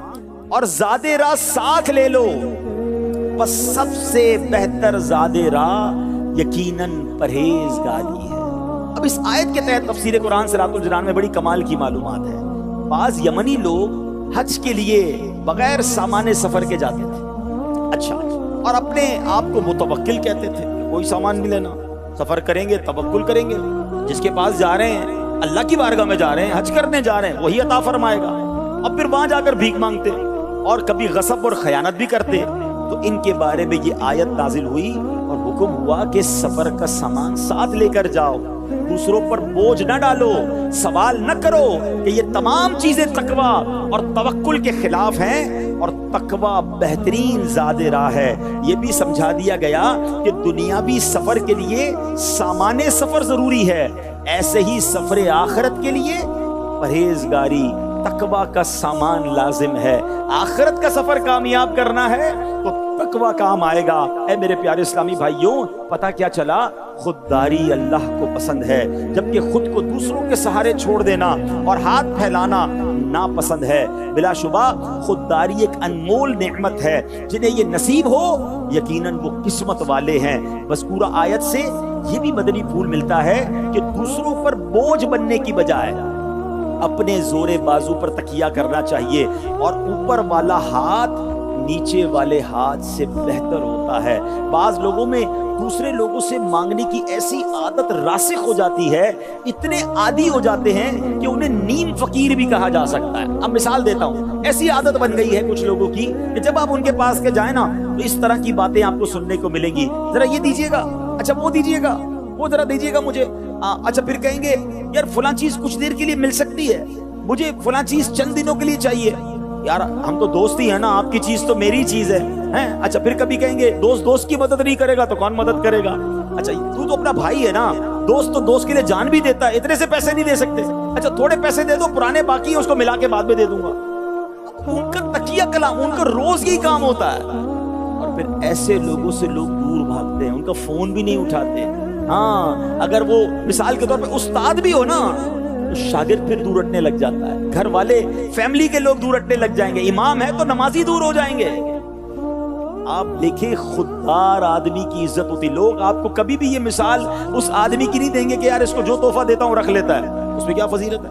اور زاد راہ ساتھ لے لو، بس سب سے بہتر زاد راہ یقیناً پرہیزگاری ہے. اب اس آیت کے تحت تفسیر قرآن صراط الجنان میں بڑی کمال کی معلومات ہے. بعض یمنی لوگ حج کے لیے بغیر سامان سفر کے جاتے تھے، اچھا، اور اپنے آپ کو متوکل کہتے تھے، کوئی سامان نہیں لینا، سفر کریں گے، توکل کریں گے، جس کے پاس جا رہے ہیں اللہ کی بارگاہ میں جا رہے ہیں، حج کرنے جا رہے ہیں، وہی عطا فرمائے گا. اب پھر وہاں جا کر بھیک مانگتے اور کبھی غصب اور خیانت بھی کرتے. تو ان کے بارے میں یہ آیت نازل ہوئی اور حکم ہوا کہ سفر کا سامان ساتھ لے کر جاؤ، دوسروں پر بوجھ نہ ڈالو، سوال نہ کرو کہ یہ تمام چیزیں تقویٰ اور توکل کے خلاف ہیں، اور تقویٰ بہترین زاد راہ ہے. یہ بھی سمجھا دیا گیا کہ دنیاوی سفر کے لیے سامان سفر ضروری ہے، ایسے ہی سفر آخرت کے لیے پرہیزگاری، تقویٰ کا سامان لازم ہے. آخرت کا سفر کامیاب کرنا ہے تو تقویٰ کام آئے گا. اے میرے پیارے اسلامی بھائیوں، پتہ کیا چلا؟ خودداری اللہ کو پسند ہے، جبکہ خود کو دوسروں کے سہارے چھوڑ دینا اور ہاتھ پھیلانا ناپسند ہے. بلا شبہ خودداری ایک انمول نعمت ہے. جنہیں یہ نصیب ہو یقیناً وہ قسمت والے ہیں. بس پورا آیت سے یہ بھی مدنی پھول ملتا ہے کہ دوسروں پر بوجھ بننے کی بجائے اپنے زور بازو پر تکیہ کرنا چاہیے، اور اوپر والا ہاتھ نیچے والے ہاتھ سے بہتر ہوتا ہے. بعض لوگوں میں دوسرے لوگوں سے مانگنے کی ایسی عادت راسخ ہو جاتی ہے، اتنے عادی ہو جاتے ہیں کہ انہیں نیم فقیر بھی کہا جا سکتا ہے. اب مثال دیتا ہوں، ایسی عادت بن گئی ہے کچھ لوگوں کی کہ جب آپ ان کے پاس کے جائیں نا تو اس طرح کی باتیں آپ کو سننے کو ملیں گی. ذرا یہ دیجیے گا، اچھا وہ دیجیے گا، وہ ذرا دیجیے گا مجھے، اچھا پھر کہیں گے یار فلاں چیز کچھ دیر کے لیے مل سکتی ہے، مجھے فلاں چیز چند دنوں کے لیے چاہیے. یار ہم تو دوست ہی ہیں نا، آپ کی چیز تو میری چیز ہے. اچھا پھر کبھی کہیں گے دوست کی مدد نہیں کرے گا تو کون مدد کرے گا؟ اچھا تو اپنا بھائی ہے نا، دوست تو دوست کے لیے جان بھی دیتا ہے، اتنے سے پیسے نہیں دے سکتے. اچھا تھوڑے پیسے دے دو، پرانے باقی ہیں اس کو ملا کے بعد میں دے دوں گا. ان کا تکیہ کلام، ان کا روز یہی کام ہوتا ہے. اور پھر ایسے لوگوں سے لوگ دور بھاگتے ہیں، ان کا فون بھی نہیں اٹھاتے. ہاں اگر وہ مثال کے طور پہ استاد بھی ہو نا تو شاگرد پھر دور ہٹنے لگ جاتا ہے، گھر والے فیملی کے لوگ دور ہٹنے لگ جائیں گے، امام ہے تو نمازی دور ہو جائیں گے. آپ دیکھیں خوددار آدمی کی عزت ہوتی. لوگ آپ کو کبھی بھی یہ مثال اس آدمی کی نہیں دیں گے کہ یار اس کو جو تحفہ دیتا ہوں رکھ لیتا ہے، اس میں کیا فضیلت ہے.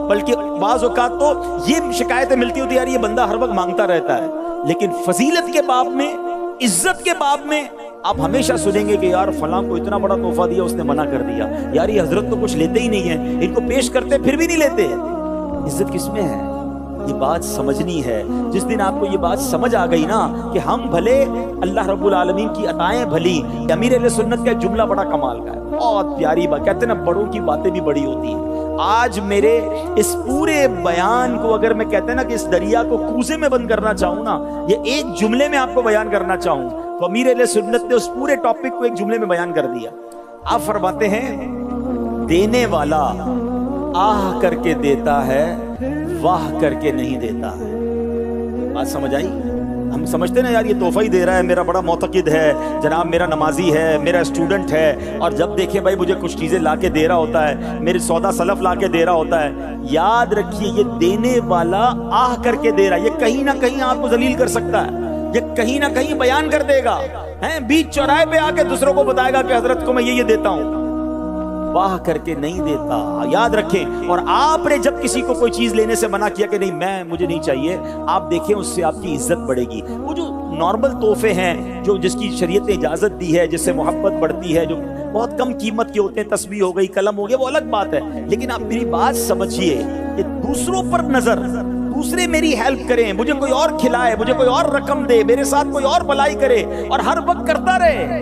بلکہ بعض اوقات تو یہ شکایتیں ملتی ہوتی یار یہ بندہ ہر وقت مانگتا رہتا ہے. لیکن فضیلت کے باب میں، عزت کے باب میں آپ ہمیشہ سنیں گے کہ یار فلاں کو اتنا بڑا تحفہ دیا اس نے منع کر دیا، یار یہ حضرت تو کچھ لیتے ہی نہیں ہیں، ان کو پیش کرتے پھر بھی نہیں لیتے. عزت کس میں ہے؟ یہ بات سمجھنی ہے. جس دن آپ کو یہ بات سمجھ آ گئی نا کہ ہم بھلے اللہ رب العالمین کی عطائیں بھلی. امیر اہل سنت کا ایک جملہ بڑا کمال کا ہے، بہت پیاری بات. کہتے ہیں نا بڑوں کی باتیں بھی بڑی ہوتی ہیں. آج میرے اس پورے بیان کو اگر میں کہتے ہیں نا کہ اس دریا کو کوزے میں بند کرنا چاہوں نا، یہ ایک جملے میں آپ کو بیان کرنا چاہوں تو امیر اہل سنت نے اس پورے ٹاپک کو ایک جملے میں بیان کر دیا. آپ فرماتے ہیں دینے والا آہ کر کے دیتا ہے، واہ کر کے نہیں دیتا ہے. بات سمجھ آئی؟ ہم سمجھتے ہیں نا یار یہ تحفہ ہی دے رہا ہے، میرا بڑا معتقد ہے جناب، میرا نمازی ہے، میرا اسٹوڈنٹ ہے، اور جب دیکھیں بھائی مجھے کچھ چیزیں لا کے دے رہا ہوتا ہے، میرے سودا سلف لا کے دے رہا ہوتا ہے. یاد رکھیے یہ دینے والا آہ کر کے دے رہا ہے. یہ کہیں نہ کہیں آپ کو ذلیل کر سکتا ہے، یہ کہیں نہ کہیں بیان کر دے گا، بیچ چوراہے پہ آ کے دوسروں کو بتائے گا کہ حضرت کو میں یہ دیتا ہوں. واہ کر کے نہیں دیتا، یاد رکھیں. اور آپ نے جب کسی کو کوئی چیز لینے سے منع کیا کہ نہیں مجھے نہیں چاہیے، آپ دیکھیں اس سے آپ کی عزت بڑھے گی. وہ جو نارمل تحفے ہیں جو جس کی شریعت نے اجازت دی ہے، جس سے محبت بڑھتی ہے، جو بہت کم قیمت کے ہوتے ہیں، تسبیح ہو گئی، قلم ہو گیا، وہ الگ بات ہے. لیکن آپ میری بات سمجھیے کہ دوسروں پر نظر، دوسرے میری ہیلپ کریں، مجھے کوئی اور کھلائے، مجھے کوئی اور رقم دے، میرے ساتھ کوئی اور بھلائی کرے اور ہر وقت کرتا رہے،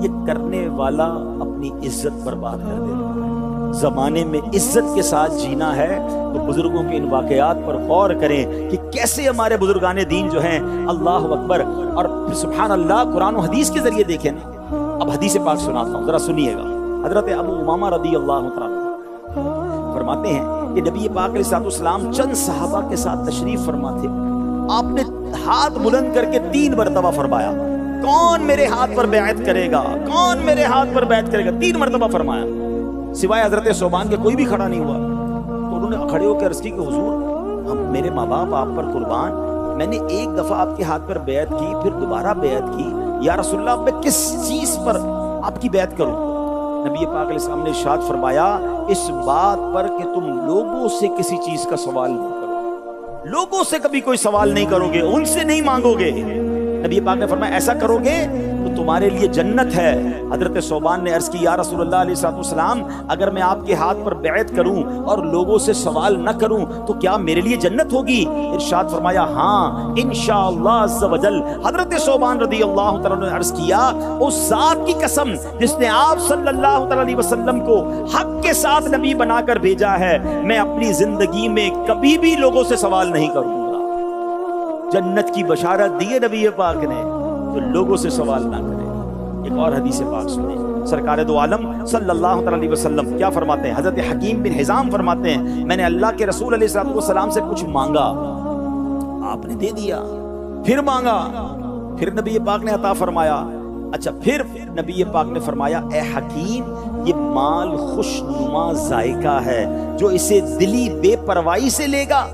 یہ کرنے والا اپنی عزت برباد کر دیتا ہے. زمانے میں عزت کے ساتھ جینا ہے تو بزرگوں کے ان واقعات پر غور کریں کہ کیسے ہمارے بزرگان دین جو ہیں، اللہ اکبر، اور سبحان اللہ قرآن و حدیث کے ذریعے دیکھیں نا اب حدیث پاک سناتا ہوں، ذرا سنیے گا۔ حضرت ابو امامہ رضی اللہ تعالیٰ فرماتے ہیں کہ نبی پاک علیہ الصلوۃ والسلام چند صحابہ کے ساتھ تشریف فرما تھے، آپ نے ہاتھ بلند کر کے 3 مرتبہ فرمایا کون میرے ہاتھ پر بیعت کرے گا، کون میرے ہاتھ پر بیعت کرے گا، 3 مرتبہ فرمایا، سوائے حضرت ثوبان کے کوئی بھی کھڑا نہیں ہوا۔ تو انہوں نے کھڑے ہو کے عرض کی کہ حضور ہم میرے ماں باپ آپ پر قربان، میں نے ایک دفعہ آپ کے ہاتھ پر بیعت کی، پھر دوبارہ بیعت کی، یا رسول اللہ میں کس چیز پر آپ کی بیعت کروں؟ نبی پاک علیہ السلام نے ارشاد فرمایا اس بات پر کہ تم لوگوں سے کسی چیز کا سوال نہیں کرو، لوگوں سے کبھی کوئی سوال نہیں کرو گے، ان سے نہیں مانگو گے۔ نبی پاک نے فرمایا ایسا کرو گے تو تمہارے لیے جنت ہے۔ حضرت ثوبان نے عرض کی یا رسول اللہ علیہ الصلوۃ والسلام اگر میں آپ کے ہاتھ پر بیعت کروں اور لوگوں سے سوال نہ کروں تو کیا میرے لیے جنت ہوگی؟ ارشاد فرمایا ہاں انشاءاللہ عز و جل۔ حضرت ثوبان رضی اللہ تعالیٰ نے عرض کیا اس ذات کی قسم جس نے آپ صلی اللہ تعالیٰ علیہ وسلم کو حق کے ساتھ نبی بنا کر بھیجا ہے، میں اپنی زندگی میں کبھی بھی لوگوں سے سوال نہیں کروں گا۔ جنت کی بشارت دی ہے نبی پاک نے، تو لوگوں سے سوال نہ کرے۔ ایک اور حدیث پاک سنیں، سرکار دو عالم صلی اللہ علیہ وسلم کیا فرماتے ہیں؟ حضرت حکیم بن حزام فرماتے ہیں میں نے اللہ کے رسول علیہ السلام سے کچھ مانگا، آپ نے دے دیا، پھر مانگا، پھر نبی پاک نے عطا فرمایا۔ اچھا پھر نبی پاک نے فرمایا اے حکیم یہ مال خوشنما ذائقہ ہے، جو اسے دلی بے پرواہی سے لے گا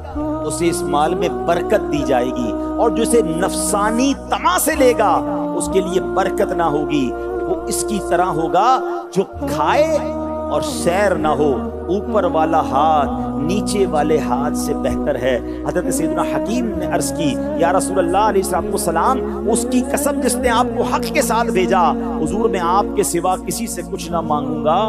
اسے اس مال میں برکت دی جائے گی، اور جو اسے نفسانی طمع سے لے گا اس کے لیے برکت نہ ہوگی، وہ اس کی طرح ہوگا جو کھائے اور سیر نہ ہو، اوپر والا ہاتھ نیچے والے ہاتھ سے بہتر ہے۔ حضرت سیدنا حکیم نے عرض کی یا رسول اللہ علیہ السلام اس کی قسم جس نے آپ کو حق کے ساتھ بھیجا، حضور میں آپ کے سوا کسی سے کچھ نہ مانگوں گا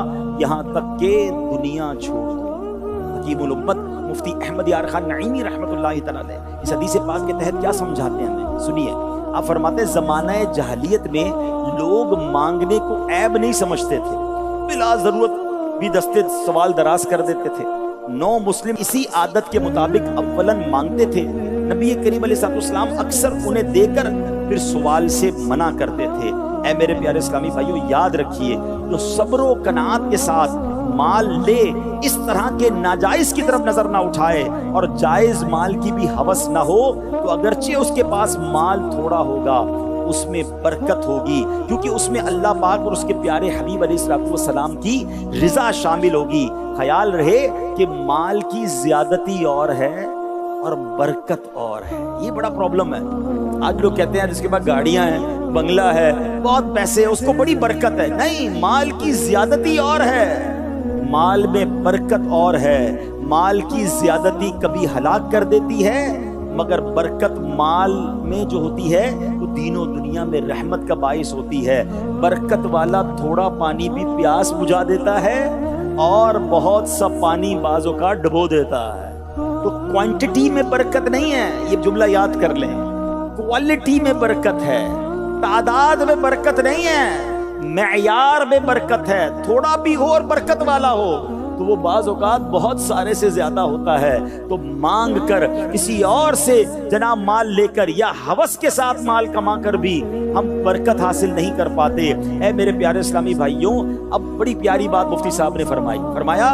یہاں تک کہ دنیا چھوڑ دوں۔ حکیم الامت مفتی احمد یار خان نعیمی رحمۃ اللہ تعالی علیہ اس حدیث پاک کے تحت کیا سمجھاتے ہیں ہمیں سنیے۔ آپ فرماتے ہیں زمانہ جاہلیت میں لوگ مانگنے کو عیب نہیں سمجھتے تھے، بلا ضرورت بھی دستے سوال دراز کر دیتے تھے۔ نو مسلم اسی عادت کے مطابق اولاً مانگتے تھے، نبی کریم علیہ السلام اکثر انہیں دے کر پھر سوال سے منع کرتے تھے۔ اے میرے پیارے اسلامی بھائیو یاد رکھیے جو صبر و قناعت کے ساتھ مال لے اس طرح کے ناجائز کی طرف نظر نہ اٹھائے اور جائز مال کی بھی ہوس نہ ہو، تو اگرچہ اس کے پاس مال تھوڑا ہوگا اس میں برکت ہوگی، کیونکہ اس میں اللہ پاک اور اس کے پیارے حبیب علیہ السلام کی رضا شامل ہوگی۔ خیال رہے کہ مال کی زیادتی اور ہے اور برکت اور ہے، یہ بڑا پرابلم ہے۔ آج لوگ کہتے ہیں جس کے پاس گاڑیاں ہیں، بنگلہ ہے، بہت پیسے، اس کو بڑی برکت ہے۔ نہیں، مال کی زیادتی اور ہے، مال میں برکت اور ہے۔ مال کی زیادتی کبھی ہلاک کر دیتی ہے، مگر برکت مال میں جو ہوتی ہے وہ دین و دنیا میں رحمت کا باعث ہوتی ہے۔ برکت والا تھوڑا پانی بھی پیاس بجھا دیتا ہے اور بہت سا پانی بعض اوقات ڈبو دیتا ہے۔ تو کوانٹٹی میں برکت نہیں ہے، یہ جملہ یاد کر لیں، کوالٹی میں برکت ہے، تعداد میں برکت نہیں ہے، معیار میں برکت ہے۔ تھوڑا بھی ہو اور برکت والا ہو تو وہ بعض اوقات بہت سارے سے زیادہ ہوتا ہے۔ تو مانگ کر کسی اور سے جناب مال لے کر یا ہوس کے ساتھ مال کما کر بھی ہم برکت حاصل نہیں کر پاتے۔ اے میرے پیارے اسلامی بھائیوں، اب بڑی پیاری بات مفتی صاحب نے فرمایا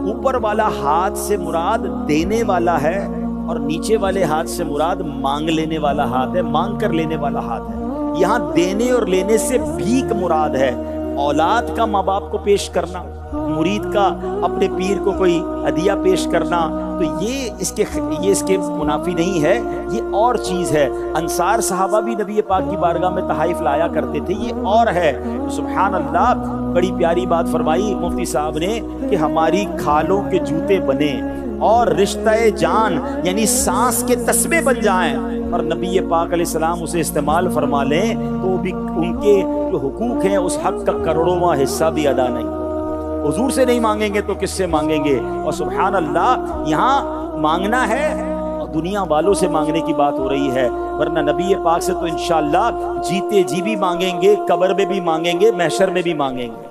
اوپر والا ہاتھ سے مراد دینے والا ہے اور نیچے والے ہاتھ سے مراد مانگ لینے والا ہاتھ ہے، مانگ کر لینے والا ہاتھ ہے۔ یہاں دینے اور لینے سے بھیک مراد ہے، اولاد کا ماں باپ کو پیش کرنا، مرید کا اپنے پیر کو کوئی ہدیہ پیش کرنا، تو یہ اس کے منافی نہیں ہے، یہ اور چیز ہے۔ انصار صحابہ بھی نبی پاک کی بارگاہ میں تحائف لایا کرتے تھے، یہ اور ہے۔ تو سبحان اللہ، بڑی پیاری بات فرمائی مفتی صاحب نے کہ ہماری کھالوں کے جوتے بنے اور رشتہ جان یعنی سانس کے تسبے بن جائیں اور نبی پاک علیہ السلام اسے استعمال فرما لیں تو بھی ان کے جو حقوق ہیں اس حق کا کروڑواں حصہ بھی ادا نہیں۔ حضور سے نہیں مانگیں گے تو کس سے مانگیں گے؟ اور سبحان اللہ یہاں مانگنا ہے اور دنیا والوں سے مانگنے کی بات ہو رہی ہے، ورنہ نبی پاک سے تو انشاءاللہ جیتے جی بھی مانگیں گے، قبر میں بھی مانگیں گے، محشر میں بھی مانگیں گے۔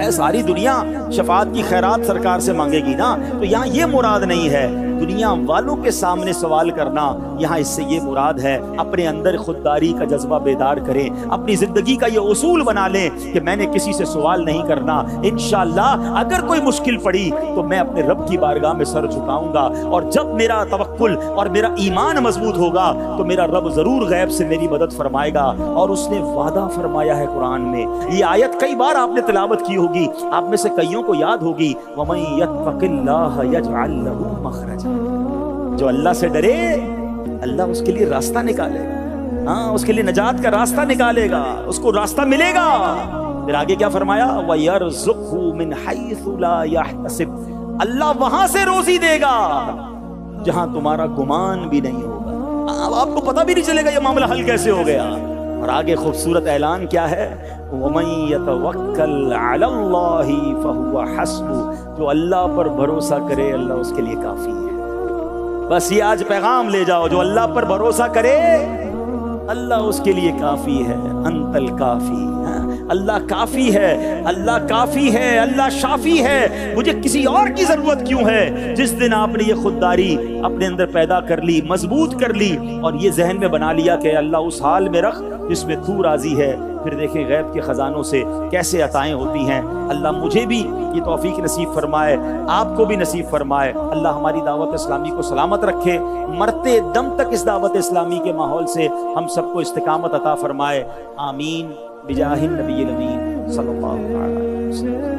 اے ساری دنیا شفاعت کی خیرات سرکار سے مانگے گی نا، تو یہاں یہ مراد نہیں ہے۔ دنیا والوں کے سامنے سوال کرنا، یہاں اس سے یہ مراد ہے اپنے اندر خودداری کا جذبہ بیدار کریں، اپنی زندگی کا یہ اصول بنا لیں کہ میں نے کسی سے سوال نہیں کرنا، انشاءاللہ اگر کوئی مشکل پڑی تو میں اپنے رب کی بارگاہ میں سر جھکاؤں گا، اور جب میرا توکل اور میرا ایمان مضبوط ہوگا تو میرا رب ضرور غیب سے میری مدد فرمائے گا۔ اور اس نے وعدہ فرمایا ہے قرآن میں، یہ آیت کئی بار آپ نے تلاوت کی ہوگی، آپ میں سے کئیوں کو یاد ہوگی، وَمَن يَتَّقِ اللَّهَ يَجْعَل لَّهُ مَخْرَجًا، جو اللہ سے ڈرے اللہ اس کے لیے راستہ نکالے گا، ہاں اس کے لیے نجات کا راستہ نکالے گا، اس کو راستہ ملے گا۔ پھر آگے کیا فرمایا، وَيَرْزُقْهُ مِنْ حَيْثُ لَا يَحْتَسِبُ، اللہ وہاں سے روزی دے گا جہاں تمہارا گمان بھی نہیں ہوگا، اب آپ کو پتہ بھی نہیں چلے گا یہ معاملہ حل کیسے ہو گیا۔ اور آگے خوبصورت اعلان کیا ہے، وَمَن يَتَوَكَّلْ عَلَى اللَّهِ فَهُوَ حَسْبُهُ، جو اللہ پر بھروسہ کرے اللہ اس کے لیے کافی ہے۔ بس یہ آج پیغام لے جاؤ، جو اللہ پر بھروسہ کرے اللہ اس کے لیے کافی ہے، انت الکافی، اللہ کافی ہے، اللہ کافی ہے، اللہ شافی ہے، مجھے کسی اور کی ضرورت کیوں ہے۔ جس دن آپ نے یہ خودداری اپنے اندر پیدا کر لی، مضبوط کر لی، اور یہ ذہن میں بنا لیا کہ اللہ اس حال میں رکھ جس میں تو راضی ہے، پھر دیکھیں غیب کے خزانوں سے کیسے عطائیں ہوتی ہیں۔ اللہ مجھے بھی یہ توفیق نصیب فرمائے، آپ کو بھی نصیب فرمائے۔ اللہ ہماری دعوت اسلامی کو سلامت رکھے، مرتے دم تک اس دعوت اسلامی کے ماحول سے ہم سب کو استقامت عطا فرمائے، آمین بجاہ النبی الامین صلی اللہ علیہ وسلم۔